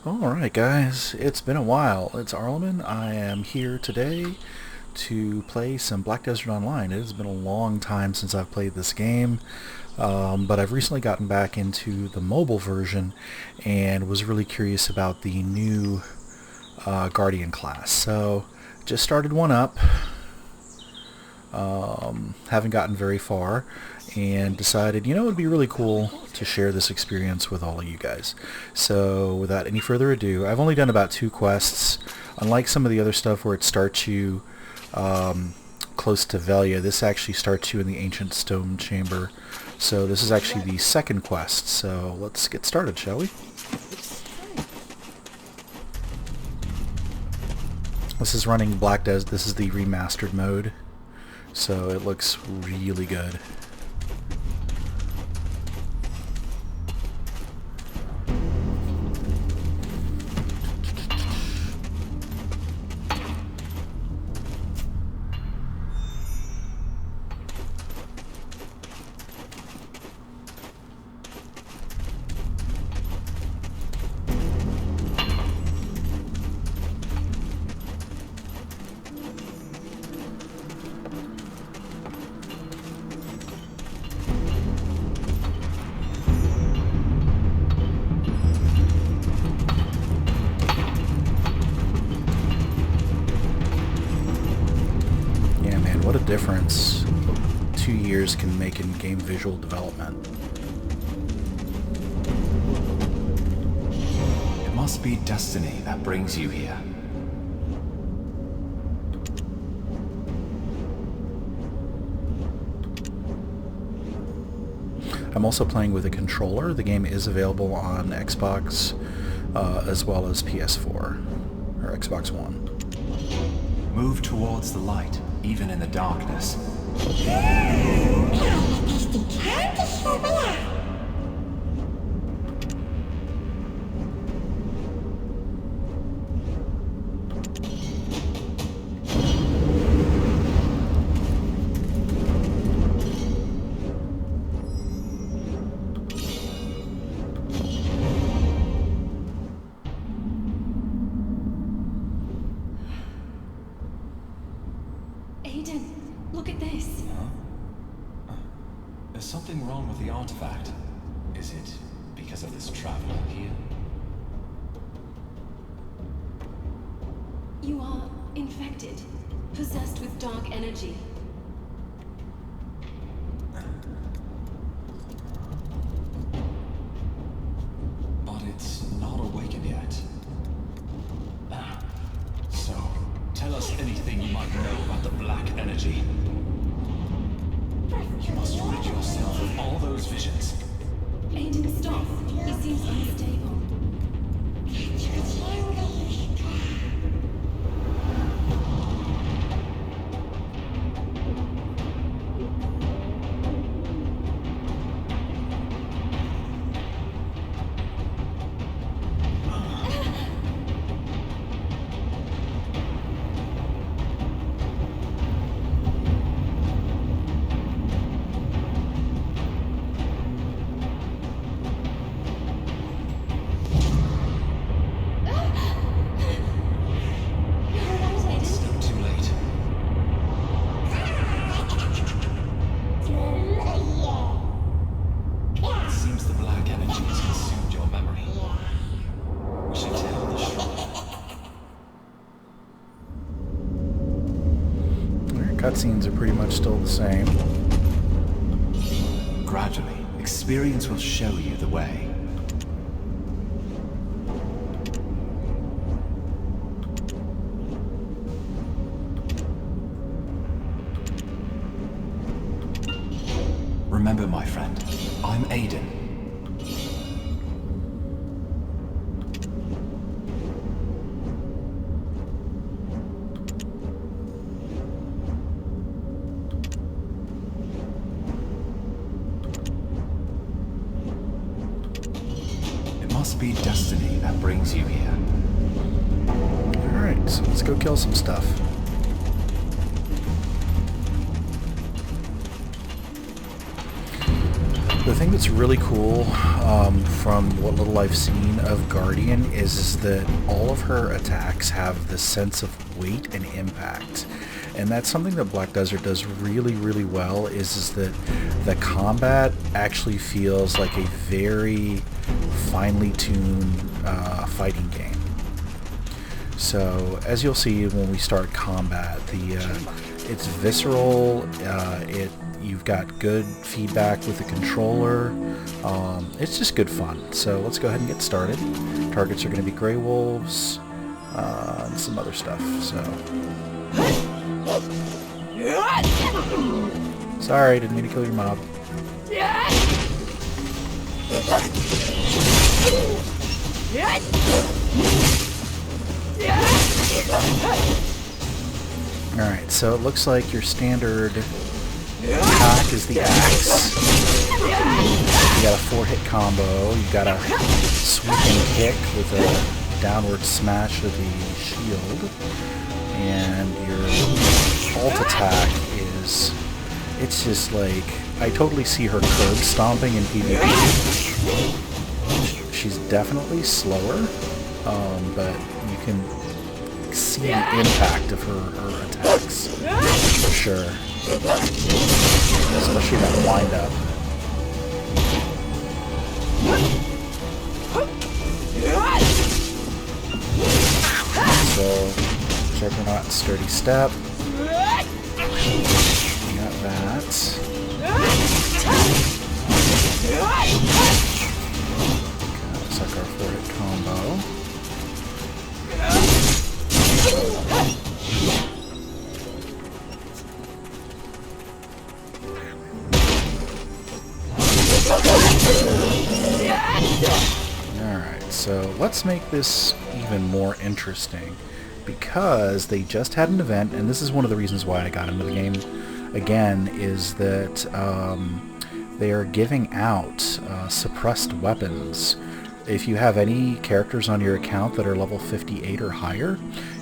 Alright guys, it's been a while. It's Arleman. I am here today to play some Black Desert Online. It has been a long time since I've played this game, but I've recently gotten back into the mobile version and was really curious about the new Guardian class. So just started one up, haven't gotten very far, and decided, it would be really cool to share this experience with all of you guys. So without any further ado, I've only done about 2 quests. Unlike some of the other stuff where it starts you close to Velia, this actually starts you in the Ancient Stone Chamber. So this is actually the second quest, so let's get started, shall we? This is running Black Desert. This is the remastered mode, so it looks really good. What a difference 2 years can make in game visual development. It must be destiny that brings you here. I'm also playing with a controller. The game is available on Xbox as well as PS4 or Xbox One. Move towards the light, even in the darkness. Look at this. Huh? There's something wrong with the artifact. Is it because of this traveler here? You are infected, possessed with dark energy. But it's not awakened yet. So, tell us anything you might know about the black energy. You must rid yourself of all those visions. Aiden, stop. He seems unstable. Cutscenes are pretty much still the same. Gradually, experience will show you the way. Remember, my friend, I'm Aiden. Must be destiny that brings you here. Alright, so let's go kill some stuff. The thing that's really cool from what little I've seen of Guardian is that all of her attacks have this sense of weight and impact. And that's something that Black Desert does really, really well, is that the combat actually feels like a very finely tuned fighting game. So, as you'll see when we start combat, it's visceral, you've got good feedback with the controller, it's just good fun. So let's go ahead and get started. Targets are going to be Grey Wolves, and some other stuff, so... Sorry, didn't mean to kill your mob. Alright, so it looks like your standard attack is the axe. You got a 4-hit combo. You got a sweeping kick with a downward smash of the shield. And your ult attack is... It's just like... I totally see her curb stomping in PvP. She's definitely slower, but you can see the impact of her attacks, for sure. Especially that wind up. So, Juggernaut, Sturdy Step. We got that. Looks like our 4-hit combo. Alright, so let's make this even more interesting, because they just had an event, and this is one of the reasons why I got into the game again, is that they are giving out suppressed weapons. If you have any characters on your account that are level 58 or higher,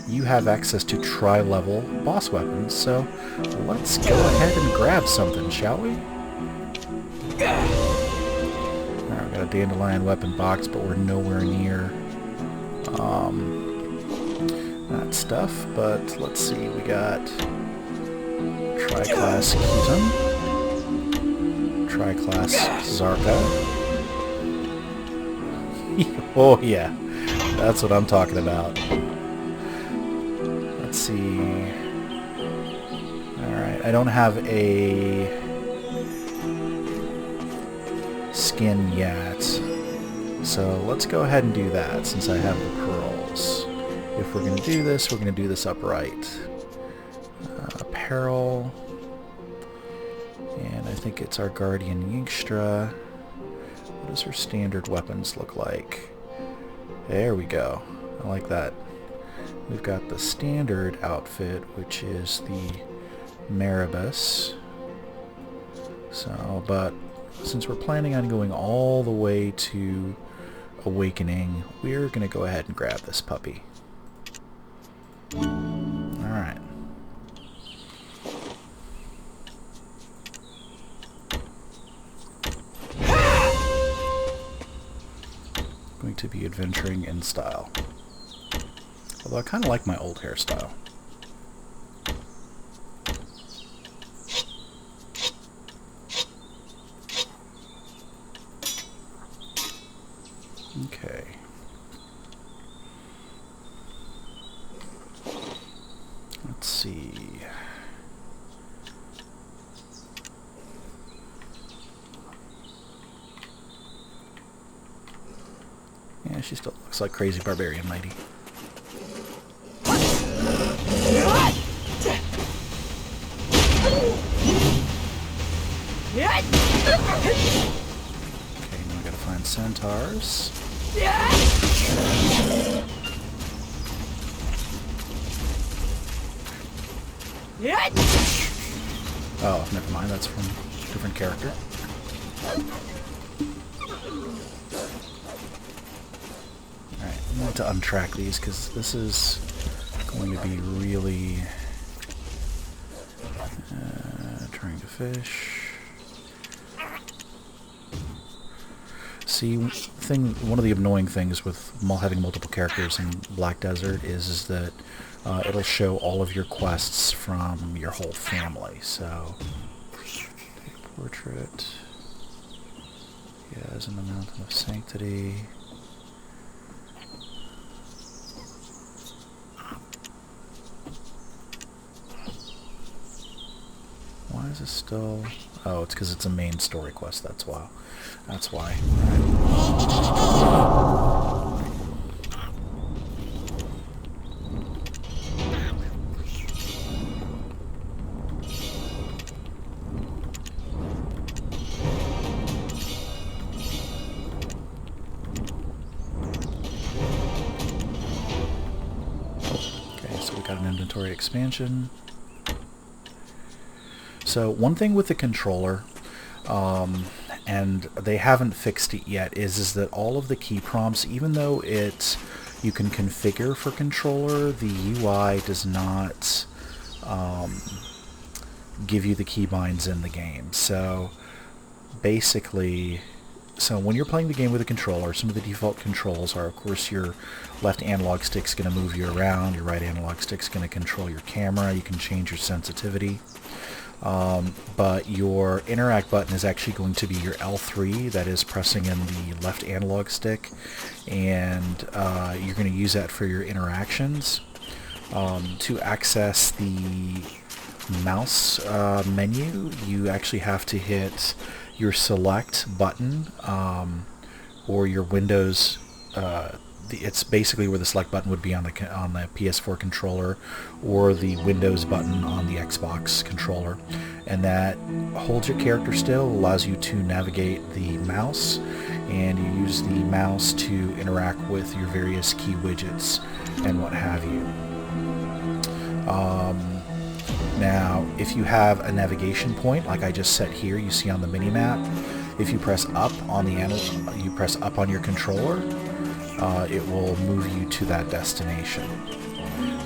you have access to tri-level boss weapons. So let's go ahead and grab something, shall we? Alright, we got a dandelion weapon box, but we're nowhere near that stuff. But let's see, we got Tri-Class Keaton, Tri-Class Zarka. Oh yeah, that's what I'm talking about. Let's see. Alright, I don't have a skin yet, so let's go ahead and do that since I have the pearls. If we're going to do this, we're going to do this upright. Apparel, and I think it's our Guardian Yinkstra. What does her standard weapons look like? There we go. I like that. We've got the standard outfit, which is the Maribus. So, but since we're planning on going all the way to Awakening, we're going to go ahead and grab this puppy. Alright. Going to be adventuring in style. Although I kind of like my old hairstyle. Okay. Let's see. Yeah, she still looks like crazy barbarian lady. Okay, now we gotta find centaurs. Oh, never mind, that's from a different character. Alright, I want to untrack these because this is going to be really trying to fish. See, one of the annoying things with having multiple characters in Black Desert is that it'll show all of your quests from your whole family. So, take portrait. Yeah, as in the Mountain of Sanctity. Why is this still... Oh, it's because it's a main story quest, that's why. That's why. Okay, so we got an inventory expansion. So one thing with the controller, and they haven't fixed it yet, is that all of the key prompts, even though you can configure for controller, the UI does not give you the keybinds in the game. So basically, when you're playing the game with a controller, some of the default controls are, of course, your left analog stick's going to move you around, your right analog stick's going to control your camera, you can change your sensitivity. But your interact button is actually going to be your L3, that is pressing in the left analog stick, and you're going to use that for your interactions. To access the mouse menu, you actually have to hit your select button, or your Windows, it's basically where the select button would be on the PS4 controller, or the Windows button on the Xbox controller, and that holds your character still, allows you to navigate the mouse, and you use the mouse to interact with your various key widgets and what have you. Now, if you have a navigation point, like I just set here, you see on the mini-map, if you press up on your controller, it will move you to that destination.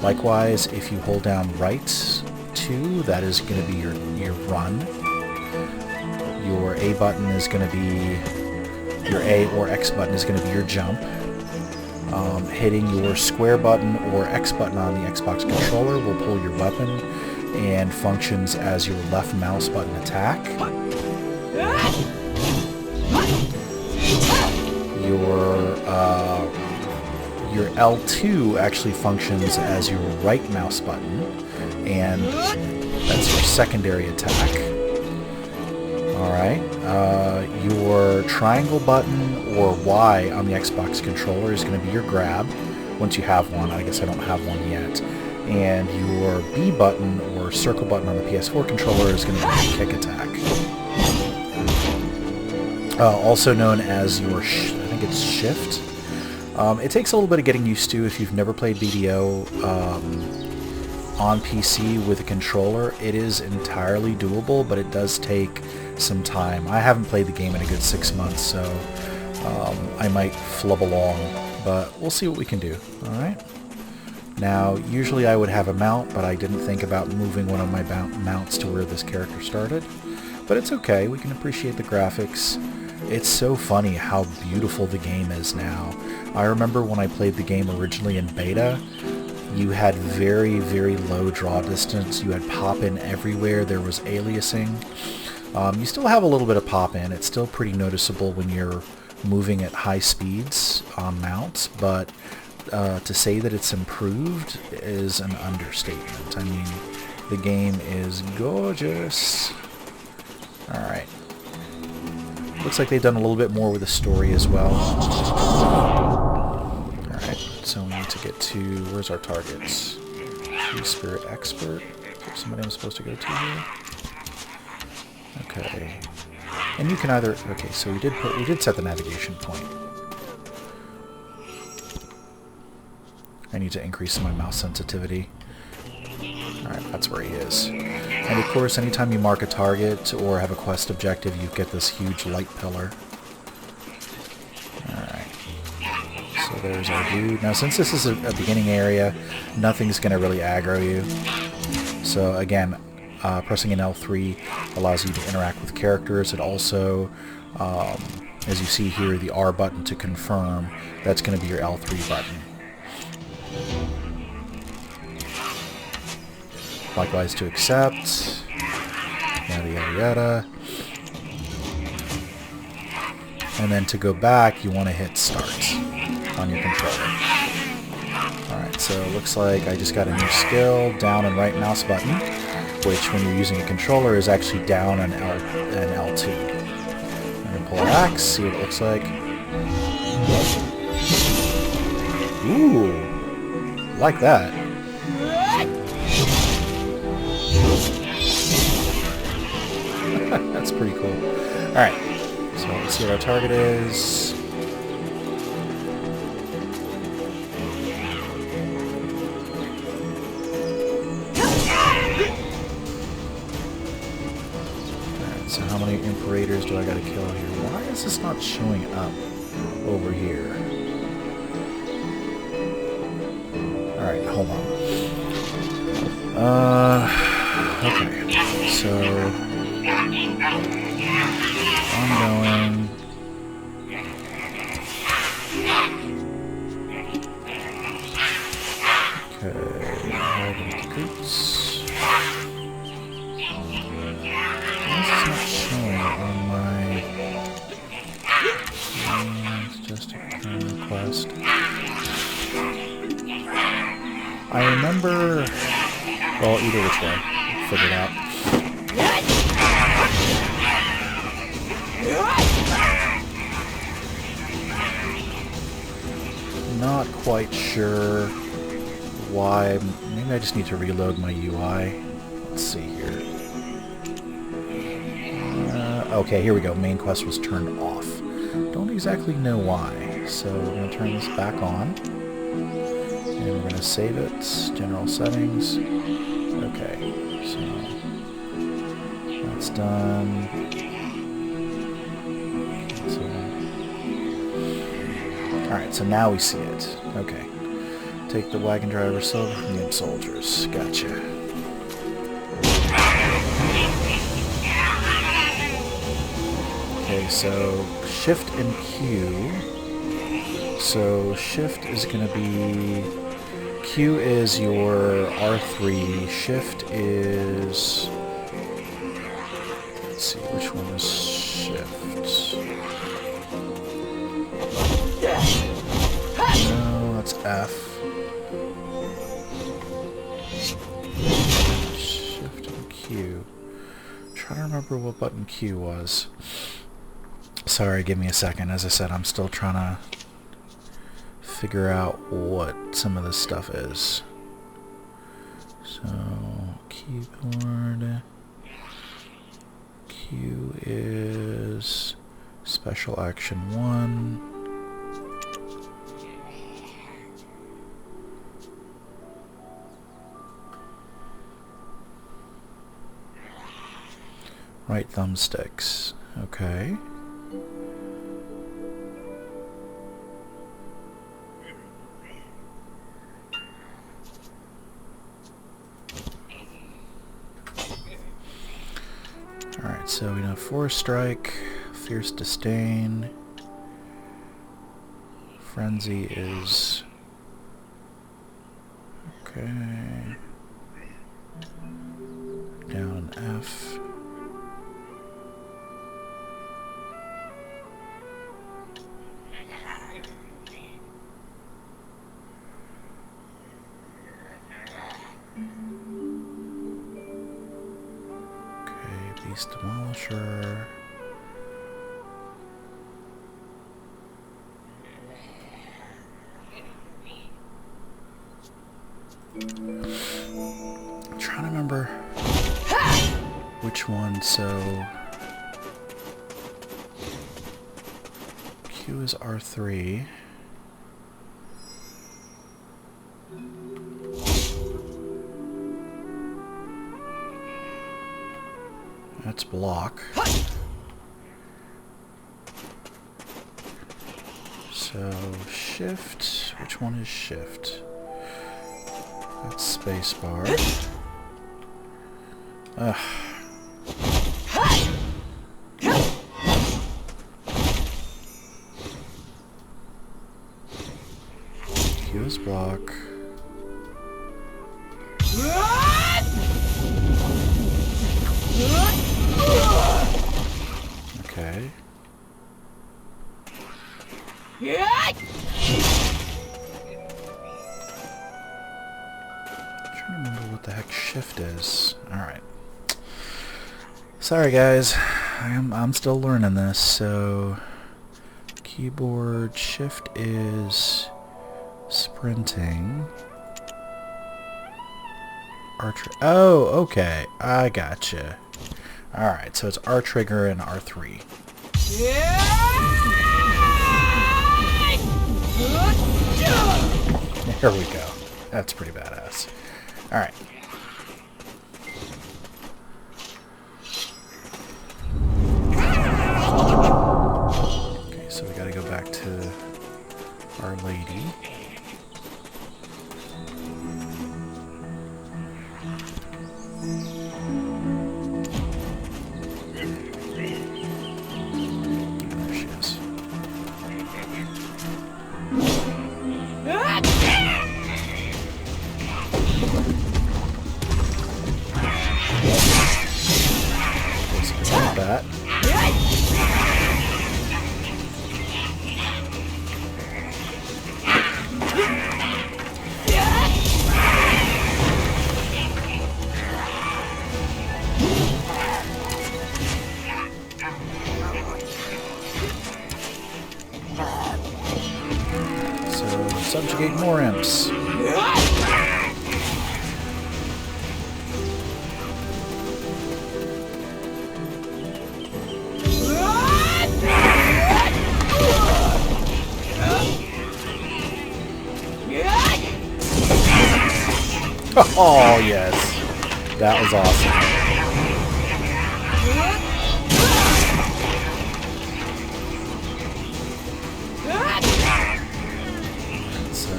Likewise, if you hold down right 2, that is going to be your run. Your A button is going to be, your A or X button is going to be your jump. Hitting your square button or X button on the Xbox controller will pull your weapon and functions as your left mouse button attack. Your L2 actually functions as your right mouse button, and that's your secondary attack. Alright, your triangle button or Y on the Xbox controller is going to be your grab, once you have one. I guess I don't have one yet. And your B button or circle button on the PS4 controller is going to be your kick attack. Also known as your, I think it's shift. It takes a little bit of getting used to if you've never played BDO on PC with a controller. It is entirely doable, but it does take some time. I haven't played the game in a good 6 months, so I might flub along, but we'll see what we can do. Alright. Now, usually I would have a mount, but I didn't think about moving one of my mounts to where this character started. But it's okay, we can appreciate the graphics. It's so funny how beautiful the game is now. I remember when I played the game originally in beta, you had very, very low draw distance, you had pop-in everywhere, there was aliasing. You still have a little bit of pop-in, it's still pretty noticeable when you're moving at high speeds on mounts, but to say that it's improved is an understatement. I mean, the game is gorgeous. Alright. Looks like they've done a little bit more with the story as well. Alright, so we need to get to... Where's our targets? Two-Spirit Expert. Is there somebody I'm supposed to go to here? Okay. And you can either... Okay, so we did set the navigation point. I need to increase my mouse sensitivity. Alright, that's where he is. And of course, anytime you mark a target or have a quest objective, you get this huge light pillar. Alright. So there's our dude. Now, since this is a beginning area, nothing's going to really aggro you. So again, pressing an L3 allows you to interact with characters. It also As you see here, the R button to confirm, that's going to be your L3 button. Likewise to accept, yada yada yada. And then to go back, you want to hit start on your controller. Alright, so it looks like I just got a new skill, down and right mouse button, which when you're using a controller is actually down and L2. Pull an axe, see what it looks like. Ooh, like that. That's pretty cool. Alright, so let's see what our target is. So how many Imperators do I gotta kill here? Why is this not showing up over here? Alright, hold on. Okay. So ongoing. Okay, hide into groups. Request. I remember... Well, either which way. We'll figure it out. Not quite sure why. Maybe I just need to reload my UI. Let's see here. Okay, here we go. Main quest was turned off. Don't exactly know why. So we're going to turn this back on. And we're going to save it. General settings. Okay, so that's done. Alright, so now we see it. Okay. Take the wagon driver silver from the imp soldiers. Gotcha. Okay, so Shift and Q. So Shift is going to be... Q is your R3. Shift is... Let's see, which one is Shift? No, that's F. Shift and Q. I'm trying to remember what button Q was. Sorry, give me a second. As I said, I'm still trying to figure out what some of this stuff is. So, keyboard. Q is special action 1. Right thumbsticks. Okay. Alright, so we know Force Strike, Fierce Disdain, Frenzy is... Okay. Down an F. Beast Demolisher. I'm trying to remember which one, so Q is R3. That's block. So shift, which one is shift? That's spacebar. Fuse block. Okay. I'm trying to remember what the heck shift is. Alright. Sorry guys. I'm still learning this, so keyboard shift is sprinting. Oh, okay. I gotcha. Alright, so it's R trigger and R3. There we go. That's pretty badass. Alright. Okay, so we gotta go back to Our Lady. There she is. Like that. So, subjugate more imps. Oh, yes. That was awesome. So,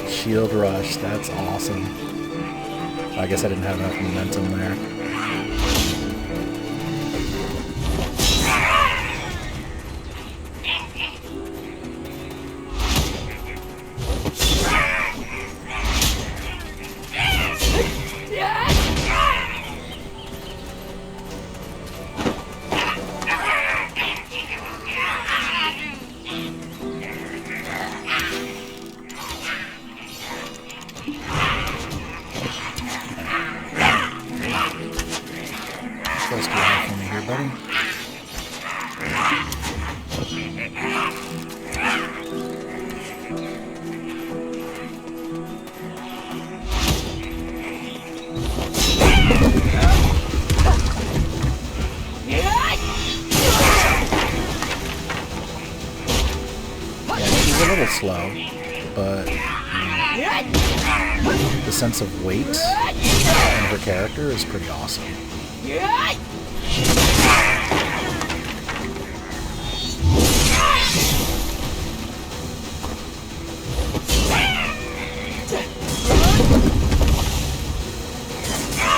shield rush, that's awesome. I guess I didn't have enough momentum there. Close to half for me here, buddy. Yeah, she's a little slow, but the sense of weight in her character is pretty awesome.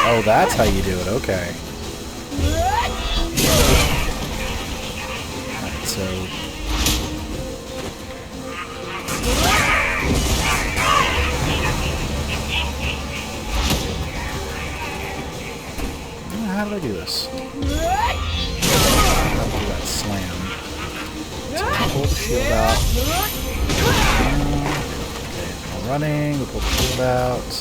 Oh, that's how you do it, okay. Alright, so... How did I do this? How do I do that slam? So we pull the shield out. Okay, now running, we pull the shield out.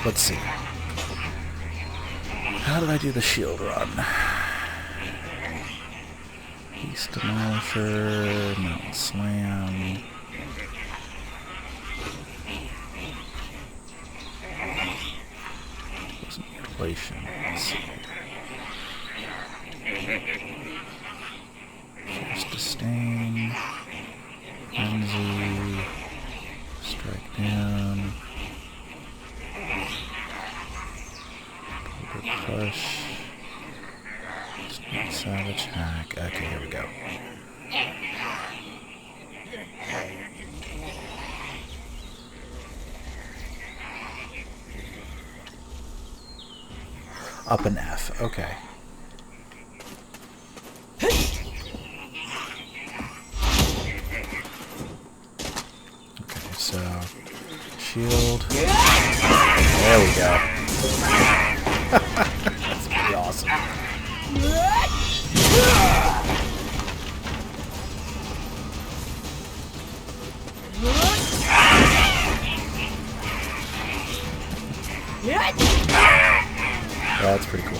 Let's see. How did I do the shield run? Beast Demolisher, Mountain Slam. Wasn't mutilation. Let's see. First Disdain. Frenzy. Strike down. Crush. Savage hack. Okay, here we go. Up and F. Okay. Okay, so shield. There we go. That's pretty awesome. That's pretty cool.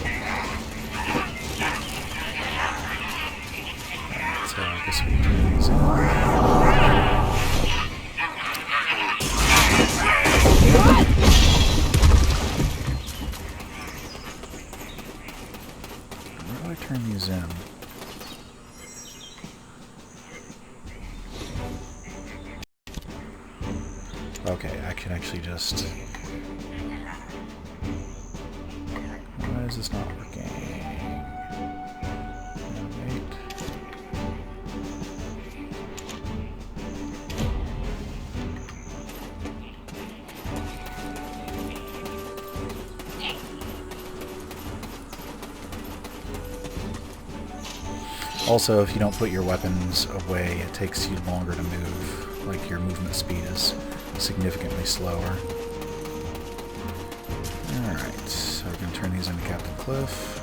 Alright, so I guess we can turn these on. Where do I turn these in? Okay, I can actually just... Why is this not working? Wait. Also, if you don't put your weapons away, it takes you longer to move. Like, your movement speed is significantly slower. Alright, so we're going to turn these into Captain Cliff.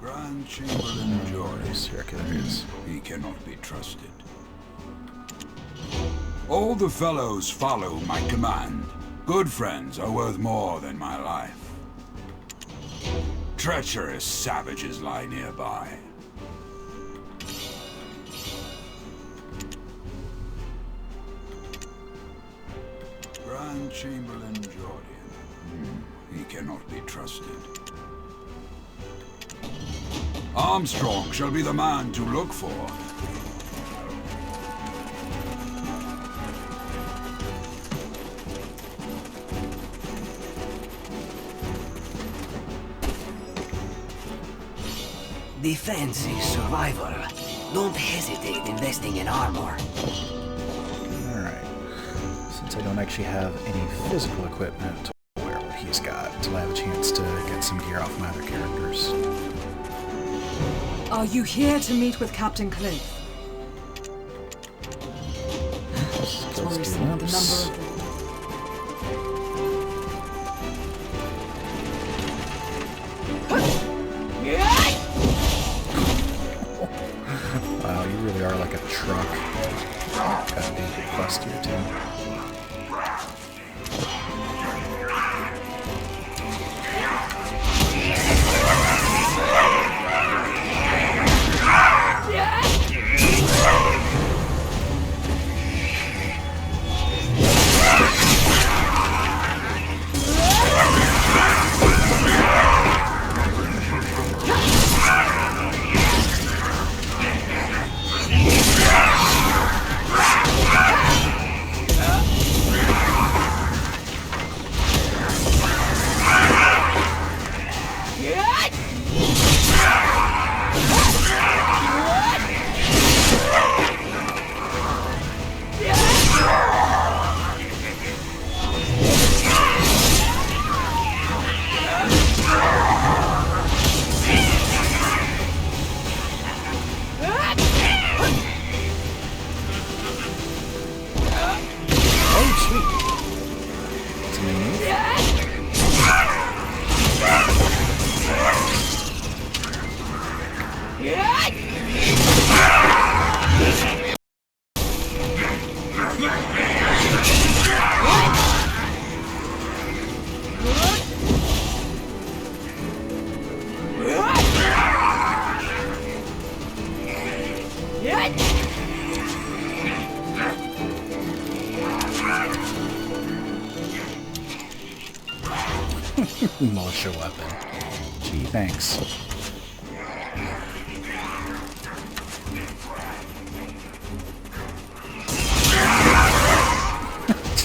Grand Chamberlain Jordan. Circulars. He cannot be trusted. All the fellows follow my command. Good friends are worth more than my life. Treacherous savages lie nearby. Grand Chamberlain Jordan. He cannot be trusted. Armstrong shall be the man to look for. Defense is survival. Don't hesitate investing in armor. Alright. Since I don't actually have any physical equipment to wear what he's got, until I have a chance to get some gear off my other characters. Are you here to meet with Captain Cliff? Skills Worrisome, the glimpse. number of them. Wow, you really are like a truck. Gotta be bustier too. Militia weapon. Gee, thanks.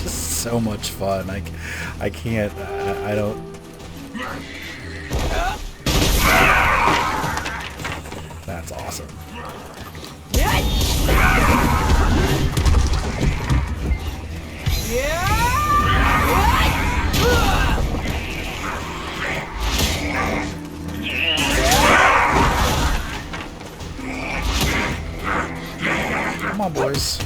Just so much fun. I can't. I don't. That's awesome. Come on, boys.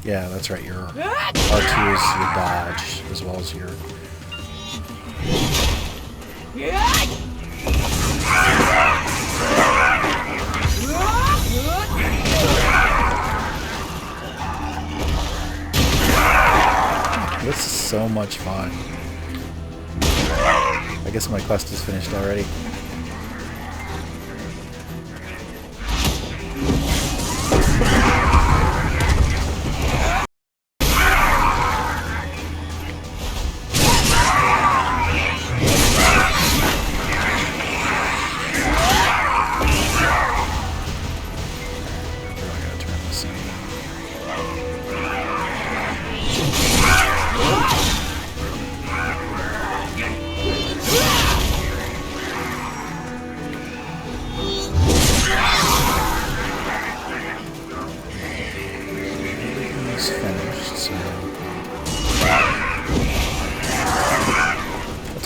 Yeah, that's right. Your R2 is your dodge, as well as your... This is so much fun. I guess my quest is finished already.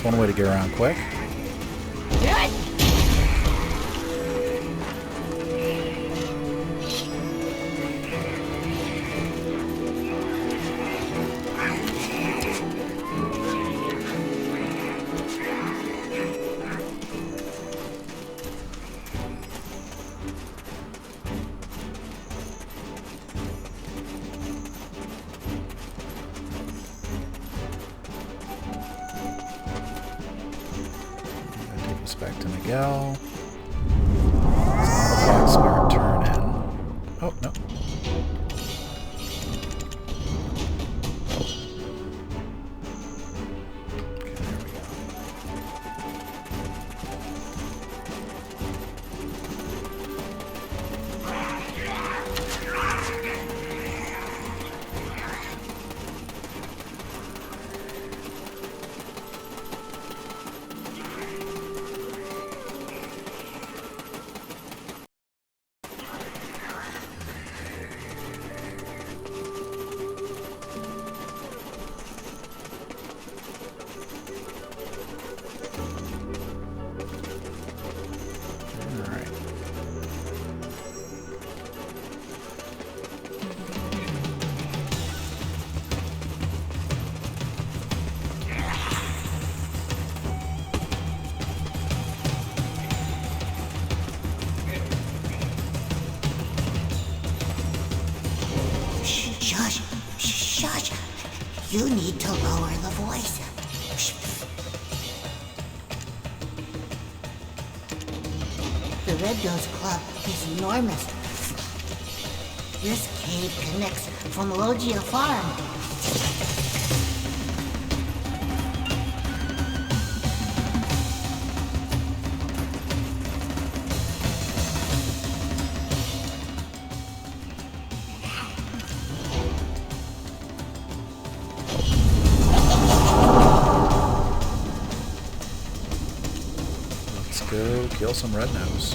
One way to get around quick. Back to Miguel. It's not a Black Spirit turn in. Oh, no. Okay, there we go. Shush! You need to lower the voice. The Red Nose Club is enormous. This cave connects from Logia Farm. Go kill some Red Nose.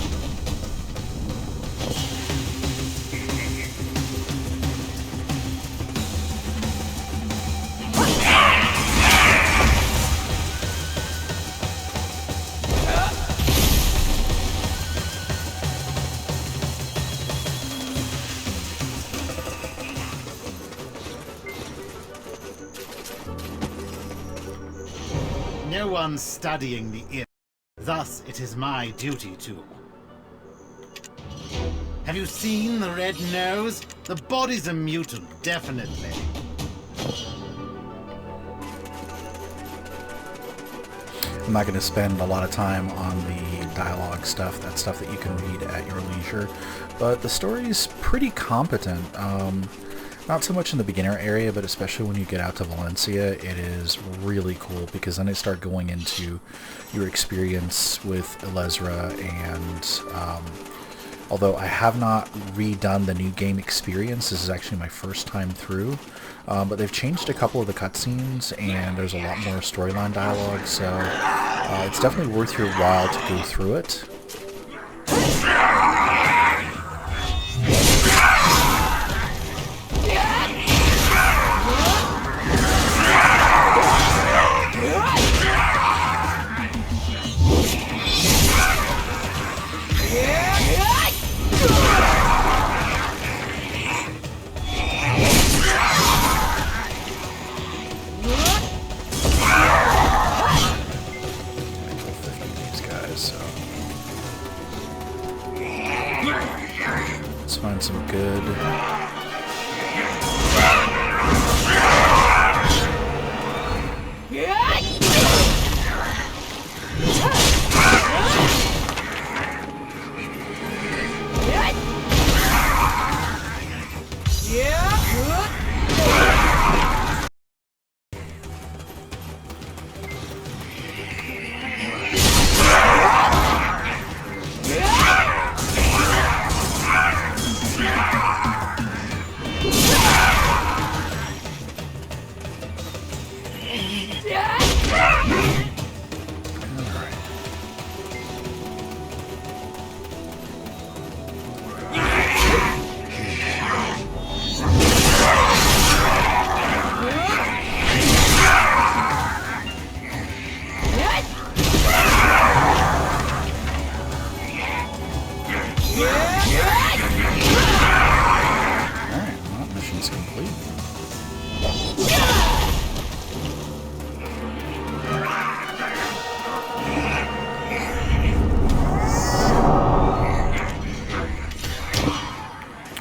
No one's studying the ear. Thus, it is my duty to. Have you seen the Red Nose? The body's a mutant, definitely. I'm not going to spend a lot of time on the dialogue stuff, that stuff that you can read at your leisure, but the story's pretty competent. Not so much in the beginner area, but especially when you get out to Valencia, it is really cool because then it starts going into your experience with Elezra, and although I have not redone the new game experience, this is actually my first time through. but they've changed a couple of the cutscenes, and there's a lot more storyline dialogue, so it's definitely worth your while to go through it. Let's find some good...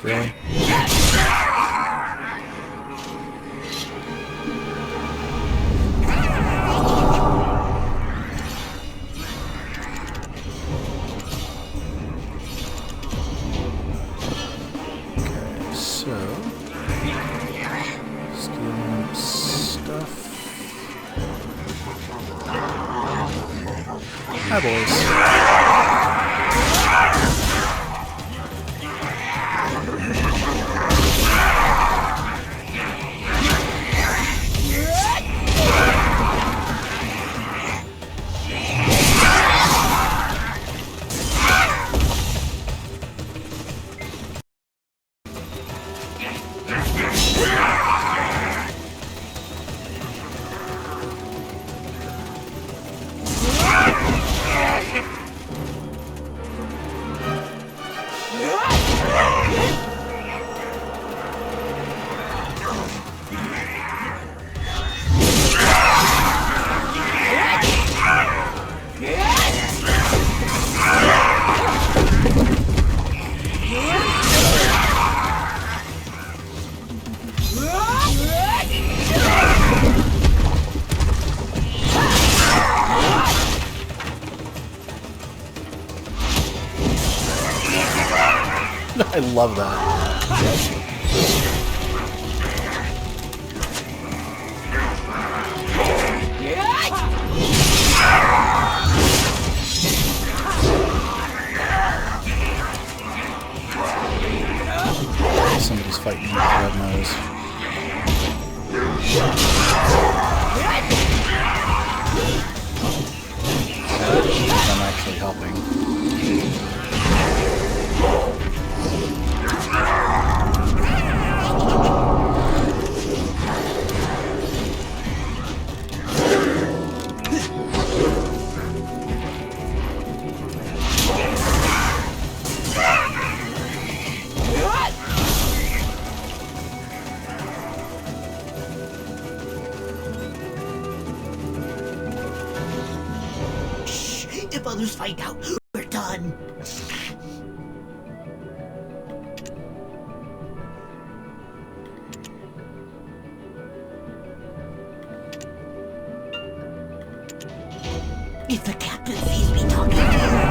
Really? Okay, so... stealing stuff. Hi, boys. I love that. Somebody's fighting with red nose. I'm actually helping. If others find out, we're done. If the captain sees me talking to her,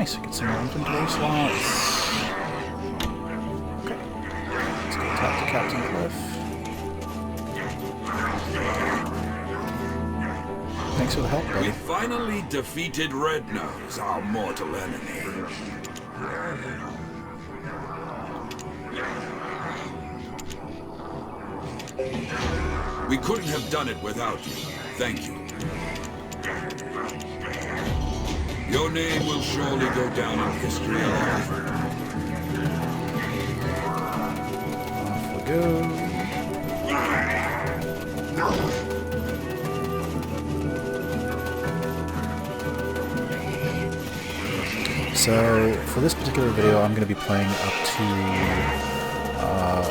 nice. We get some more inventory slots. Okay. Let's go talk to Captain Cliff. Thanks for the help, buddy. We finally defeated Red Nose, our mortal enemy. We couldn't have done it without you. Thank you. Your name will surely go down in history. Off we go. So, for this particular video, I'm going to be playing up to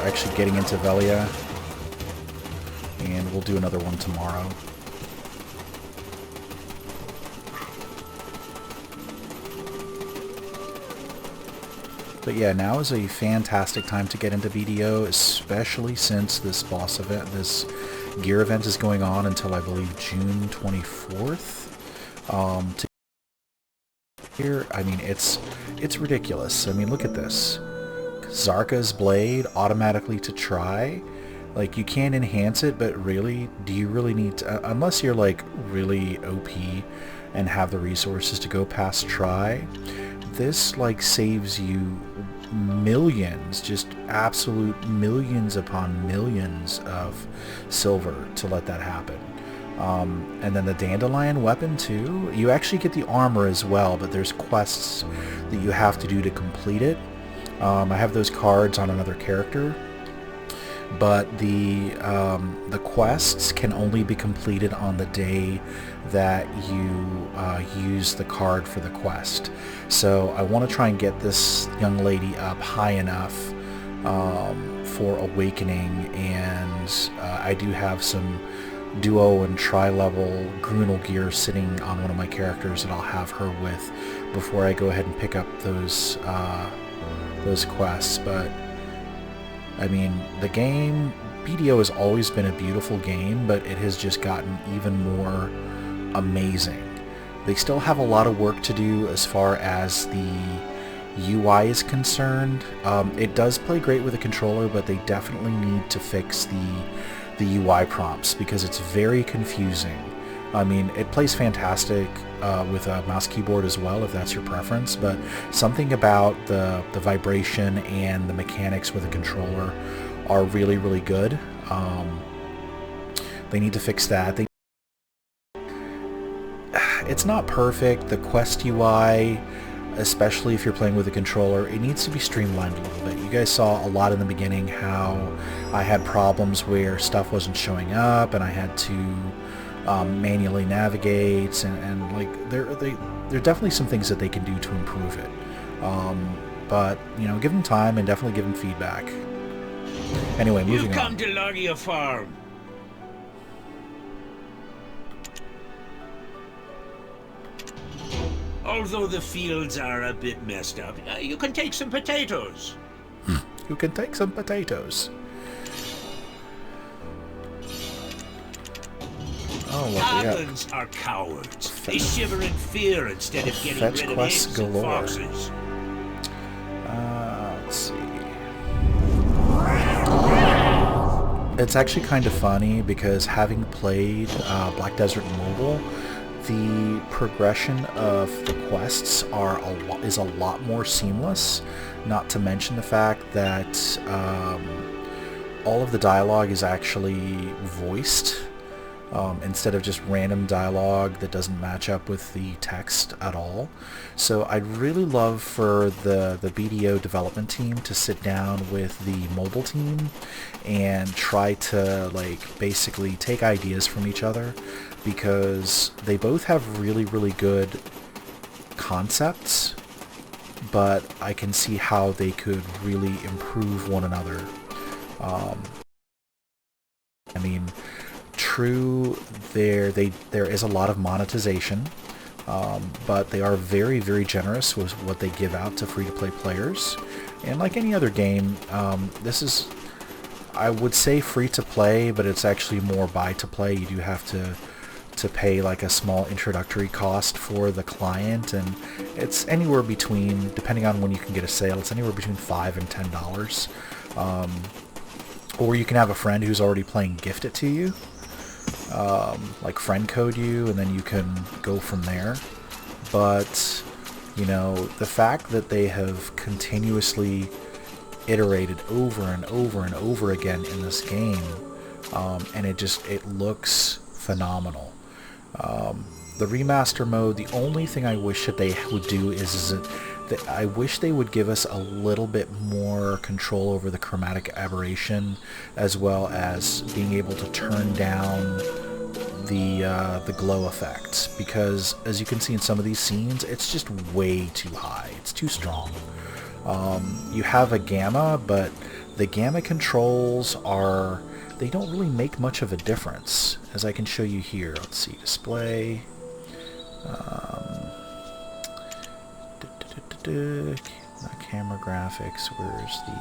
actually getting into Velia, and we'll do another one tomorrow. But yeah, now is a fantastic time to get into BDO, especially since this boss event, this gear event is going on until I believe June 24th. Here, I mean, it's ridiculous. I mean, look at this. Zarka's blade automatically to try. Like, you can enhance it, but really, do you really need to, unless you're like really OP and have the resources to go past try, this like saves you millions, just absolute millions upon millions of silver to let that happen. And then the dandelion weapon too, you actually get the armor as well, but there's quests that you have to do to complete it. I have those cards on another character, but the quests can only be completed on the day that you use the card for the quest. So I want to try and get this young lady up high enough for awakening, and I do have some duo and tri-level Grunel gear sitting on one of my characters that I'll have her with before I go ahead and pick up those quests. But I mean, the game, BDO has always been a beautiful game, but it has just gotten even more amazing. They still have a lot of work to do as far as the UI is concerned. It does play great with a controller, but they definitely need to fix the UI prompts because it's very confusing. I mean, it plays fantastic with a mouse keyboard as well, if that's your preference, but something about the vibration and the mechanics with a controller are really, really good. They need to fix that. It's not perfect. The quest UI, especially if you're playing with a controller, it needs to be streamlined a little bit. You guys saw a lot in the beginning how I had problems where stuff wasn't showing up and I had to manually navigate, and like there are definitely some things that they can do to improve it. But you know, give them time and definitely give them feedback. Anyway, moving on. You come to Logia Farm. Although the fields are a bit messed up, you can take some potatoes. You can take some potatoes. Oh, look, Goblins are cowards. They shiver in fear instead of getting fetch rid of quests apes and galore. foxes. Let's see. It's actually kind of funny because having played Black Desert Mobile, the progression of the quests is a lot more seamless. Not to mention the fact that all of the dialogue is actually voiced instead of just random dialogue that doesn't match up with the text at all. So I'd really love for the BDO development team to sit down with the mobile team and try to like basically take ideas from each other, because they both have really, really good concepts, but I can see how they could really improve one another. I mean, true, there is a lot of monetization, but they are very, very generous with what they give out to free-to-play players. And like any other game, this is, I would say, free-to-play, but it's actually more buy-to-play. You do have to to pay like a small introductory cost for the client, and it's anywhere between, depending on when you can get a sale, it's anywhere between $5 and $10. Or you can have a friend who's already playing gift it to you, like friend code you, and then you can go from there. But you know, the fact that they have continuously iterated over and over and over again in this game, and it looks phenomenal. The remaster mode, the only thing I wish that they would do is that I wish they would give us a little bit more control over the chromatic aberration, as well as being able to turn down the glow effect, because as you can see in some of these scenes, it's just way too high. It's too strong. You have a gamma, but the gamma controls they don't really make much of a difference, as I can show you here. Let's see, display. Not camera graphics. Where's the...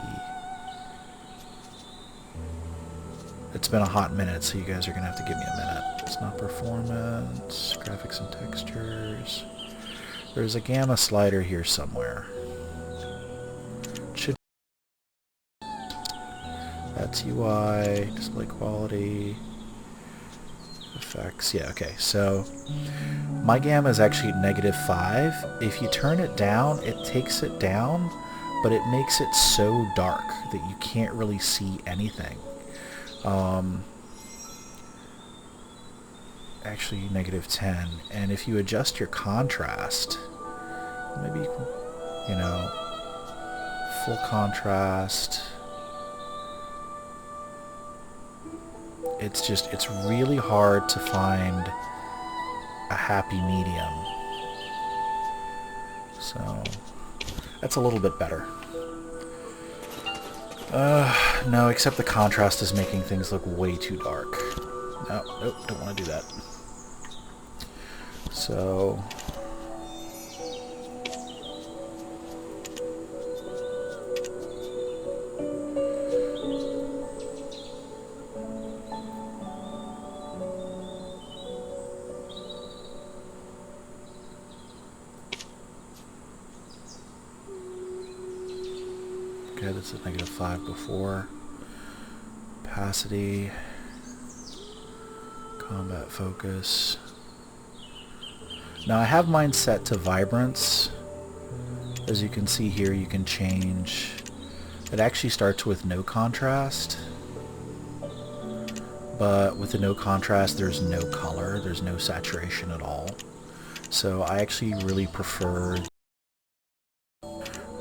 It's been a hot minute, so you guys are going to have to give me a minute. It's not performance, graphics and textures. There's a gamma slider here somewhere. That's UI, display quality, effects. Yeah, okay, so my gamma is actually -5. If you turn it down, it takes it down, but it makes it so dark that you can't really see anything. Actually -10, and if you adjust your contrast, maybe you can, you know, full contrast. It's really hard to find a happy medium. So that's a little bit better. No, except the contrast is making things look way too dark. No, nope, don't want to do that. So... Okay, that's at -5 before. Opacity. Combat focus. Now I have mine set to vibrance. As you can see here, you can change. It actually starts with no contrast. But with the no contrast, there's no color. There's no saturation at all. So I actually really prefer,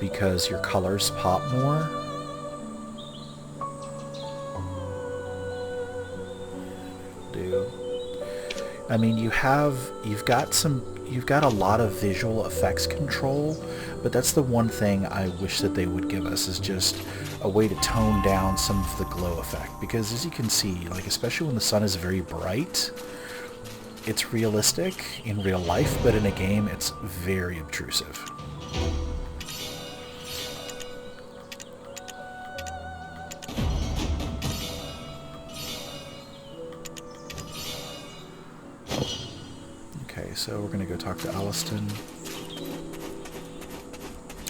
because your colors pop more. I mean, you've got a lot of visual effects control, but that's the one thing I wish that they would give us, is just a way to tone down some of the glow effect. Because as you can see, like especially when the sun is very bright, it's realistic in real life, but in a game it's very obtrusive. So we're going to go talk to Alliston.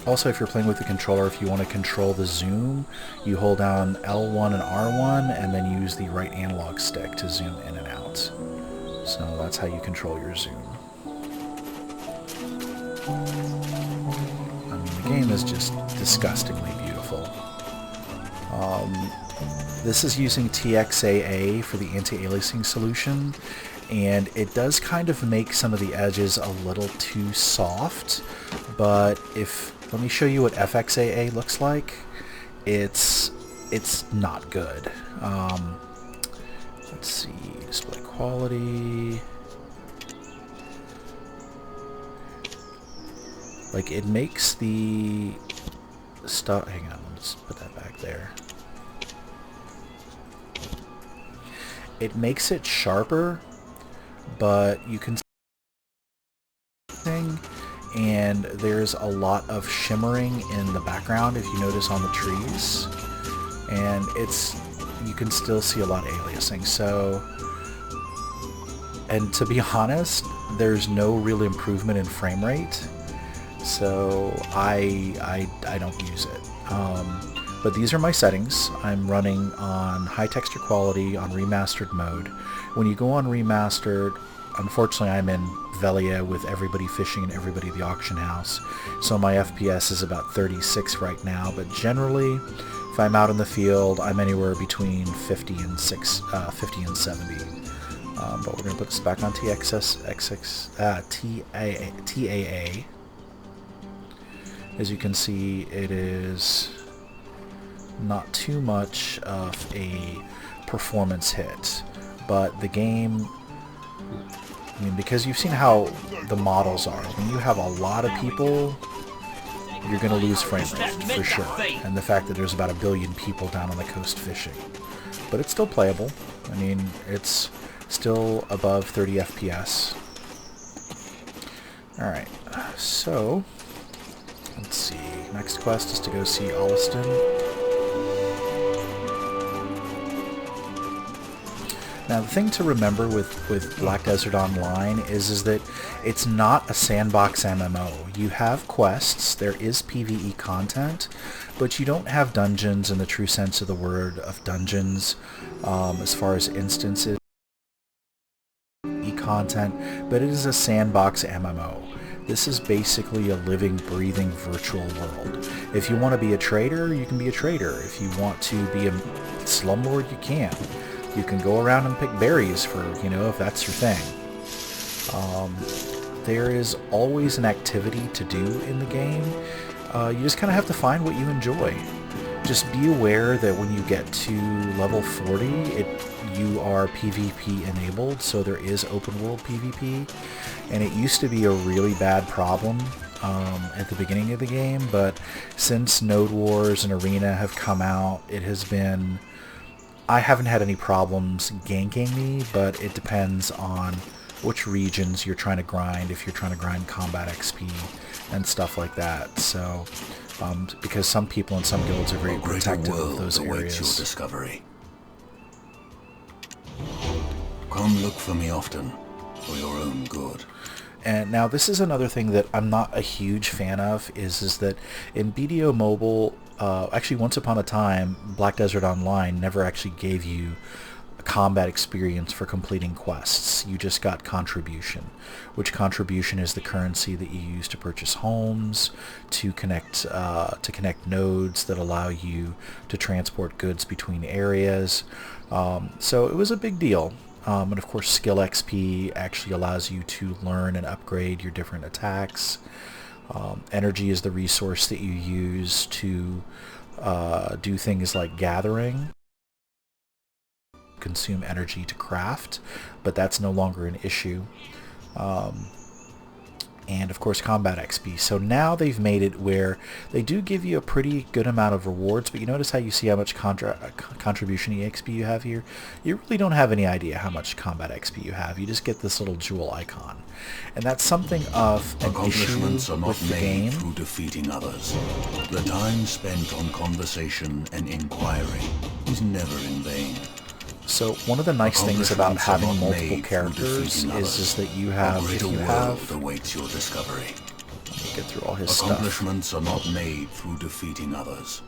Also, if you're playing with the controller, if you want to control the zoom, you hold down L1 and R1 and then use the right analog stick to zoom in and out. So that's how you control your zoom. I mean, the game is just disgustingly beautiful. This is using TXAA for the anti-aliasing solution, and it does kind of make some of the edges a little too soft, but let me show you what FXAA looks like. It's not good. Let's see, display quality. Like, it makes the stuff, hang on, let's put that back there. It makes it sharper, but you can see, and there's a lot of shimmering in the background if you notice on the trees, and you can still see a lot of aliasing. So and to be honest, there's no real improvement in frame rate, so I don't use it. But these are my settings. I'm running on high texture quality on remastered mode. When you go on remastered, unfortunately I'm in Velia with everybody fishing and everybody at the auction house, so my FPS is about 36 right now, but generally if I'm out in the field I'm anywhere between 50 and 70. But we're going to put this back on TAA. As you can see, it is not too much of a performance hit, but the game, I mean, because you've seen how the models are, when you have a lot of people, you're going to lose frame rate for sure, and the fact that there's about 1 billion people down on the coast fishing. But it's still playable. I mean, it's still above 30 FPS. Alright, so let's see. Next quest is to go see Alliston. Now, the thing to remember with Black Desert Online is that it's not a sandbox MMO. You have quests, there is PvE content, but you don't have dungeons in the true sense of the word of dungeons as far as instances. Content, but it is a sandbox MMO. This is basically a living, breathing virtual world. If you want to be a trader, you can be a trader. If you want to be a slumlord, you can. You can go around and pick berries for, you know, if that's your thing. There is always an activity to do in the game. You just kind of have to find what you enjoy. Just be aware that when you get to level 40, you are PvP enabled, so there is open world PvP, and it used to be a really bad problem at the beginning of the game, but since Node Wars and Arena have come out, it has been, I haven't had any problems ganking me, but it depends on which regions you're trying to grind, if you're trying to grind combat XP and stuff like that. So because some people in some guilds are very protective of those areas. Your discovery. Come look for me often, for your own good. And now this is another thing that I'm not a huge fan of, is that in BDO Mobile, actually once upon a time, Black Desert Online never actually gave you a combat experience for completing quests. You just got contribution, which contribution is the currency that you use to purchase homes, to connect nodes that allow you to transport goods between areas. So it was a big deal. And of course skill XP actually allows you to learn and upgrade your different attacks. Energy is the resource that you use to do things like gathering. Consume energy to craft, but that's no longer an issue. And of course combat XP. So now they've made it where they do give you a pretty good amount of rewards, but you notice how you see how much contribution EXP you have here? You really don't have any idea how much combat XP you have. You just get this little jewel icon. And that's something of an issue with the game. Through defeating others. The time spent on conversation and inquiry is never in vain. So one of the nice things about having multiple characters is that you have, if you have, awaits your discovery. Let me get through all his stuff. Accomplishments are not made through defeating others.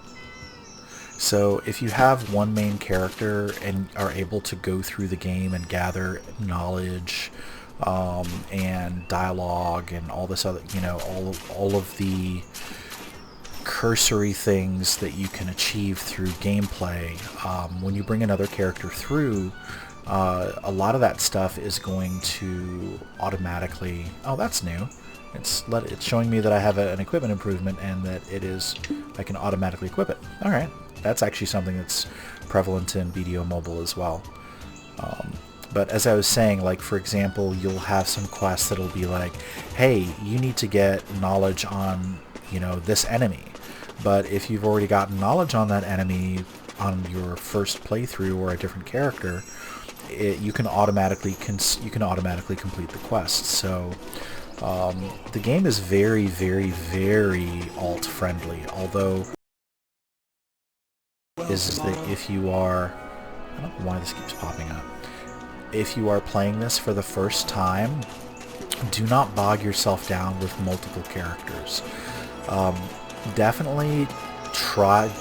So if you have one main character and are able to go through the game and gather knowledge and dialogue and all this other, you know, all of the cursory things that you can achieve through gameplay, when you bring another character through, a lot of that stuff is going to automatically, oh, that's new, it's showing me that I have an equipment improvement and that I can automatically equip it. Alright, that's actually something that's prevalent in BDO Mobile as well. But as I was saying, like for example, you'll have some quests that'll be like, hey, you need to get knowledge on, you know, this enemy. But if you've already gotten knowledge on that enemy on your first playthrough or a different character, you can automatically complete the quest. So the game is very, very, very alt friendly. Although is that if you are, I don't know why this keeps popping up. if you are playing this for the first time, do not bog yourself down with multiple characters. Definitely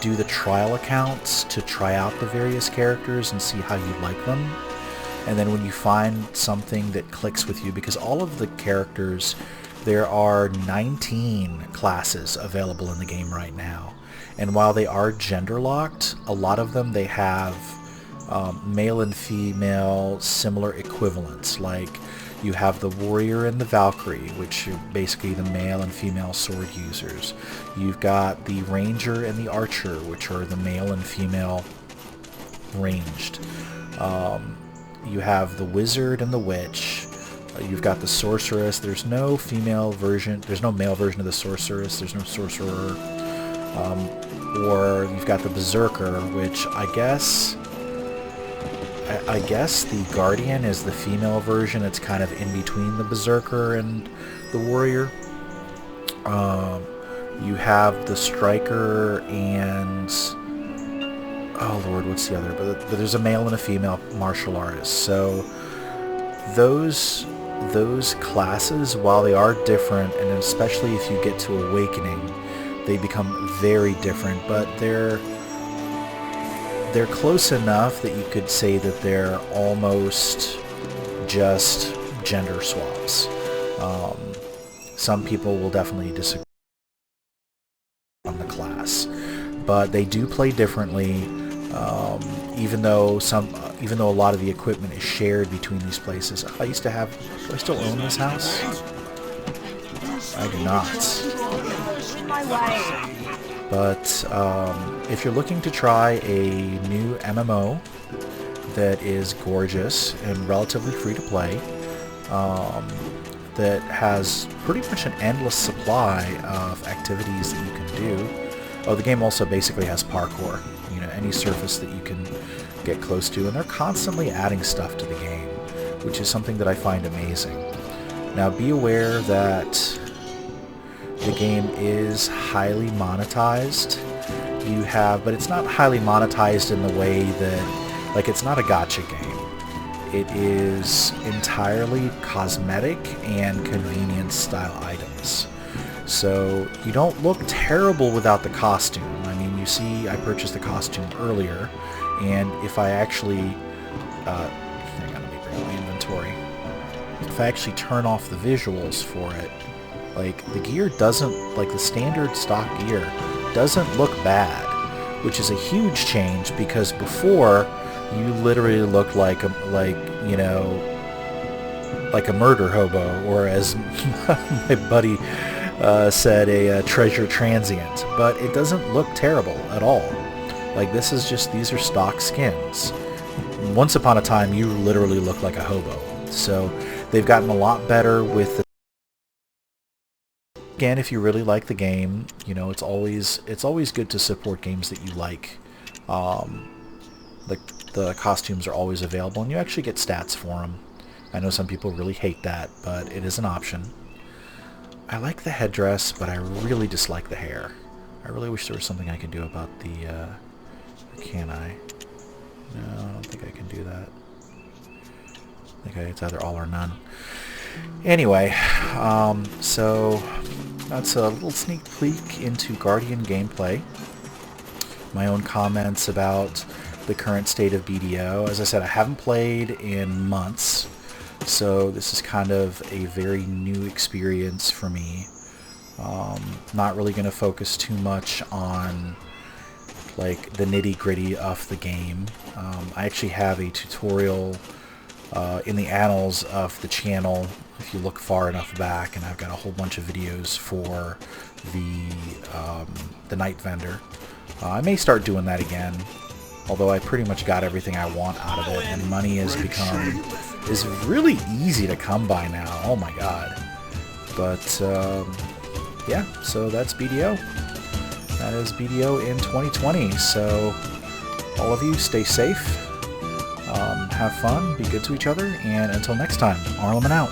do the trial accounts to try out the various characters and see how you like them. And then when you find something that clicks with you, because all of the characters, there are 19 classes available in the game right now. And while they are gender locked, a lot of them they have male and female similar equivalents. Like you have the warrior and the Valkyrie, which are basically the male and female sword users. You've got the ranger and the archer, which are the male and female ranged. You have the wizard and the witch. You've got the sorceress. There's no female version. There's no male version of the sorceress. There's no sorcerer. Or you've got the berserker, which I guess the guardian is the female version. It's kind of in between the berserker and the warrior. You have the striker and oh lord, what's the other? But there's a male and a female martial artist. So those classes, while they are different, and especially if you get to Awakening, they become very different. But they're close enough that you could say that they're almost just gender swaps. Some people will definitely disagree on the class, but they do play differently. Even though a lot of the equipment is shared between these places. Do I still own this house? I do not. But if you're looking to try a new MMO that is gorgeous and relatively free to play, that has pretty much an endless supply of activities that you can do. Oh, the game also basically has parkour. You know, any surface that you can get close to, and they're constantly adding stuff to the game, which is something that I find amazing. Now, be aware that the game is highly monetized. But it's not highly monetized in the way that, like, it's not a gacha game. It is entirely cosmetic and convenience style items. So you don't look terrible without the costume. I mean, you see I purchased the costume earlier, and if I actually hang on, let me bring up my inventory. If I actually turn off the visuals for it, like, the gear doesn't, like, the standard stock gear doesn't look bad, which is a huge change, because before you literally looked like a murder hobo, or as my buddy said, a treasure transient. But it doesn't look terrible at all. Like, these are stock skins. Once upon a time, you literally looked like a hobo. So they've gotten a lot better with the... Again, if you really like the game, you know, it's always good to support games that you like. The costumes are always available, and you actually get stats for them. I know some people really hate that, but it is an option. I like the headdress, but I really dislike the hair. I really wish there was something I could do about the... can I? No, I don't think I can do that. I think it's either all or none. Anyway, so that's a little sneak peek into Guardian gameplay. My own comments about the current state of BDO. As I said, I haven't played in months, so this is kind of a very new experience for me. Not really going to focus too much on, like, the nitty-gritty of the game. I actually have a tutorial in the annals of the channel, if you look far enough back, and I've got a whole bunch of videos for the Night Vendor. I may start doing that again, although I pretty much got everything I want out of it, and money is really easy to come by now. Oh my god. But yeah, so that's BDO. That is BDO in 2020. So all of you, stay safe, have fun, be good to each other, and until next time, Arleman out.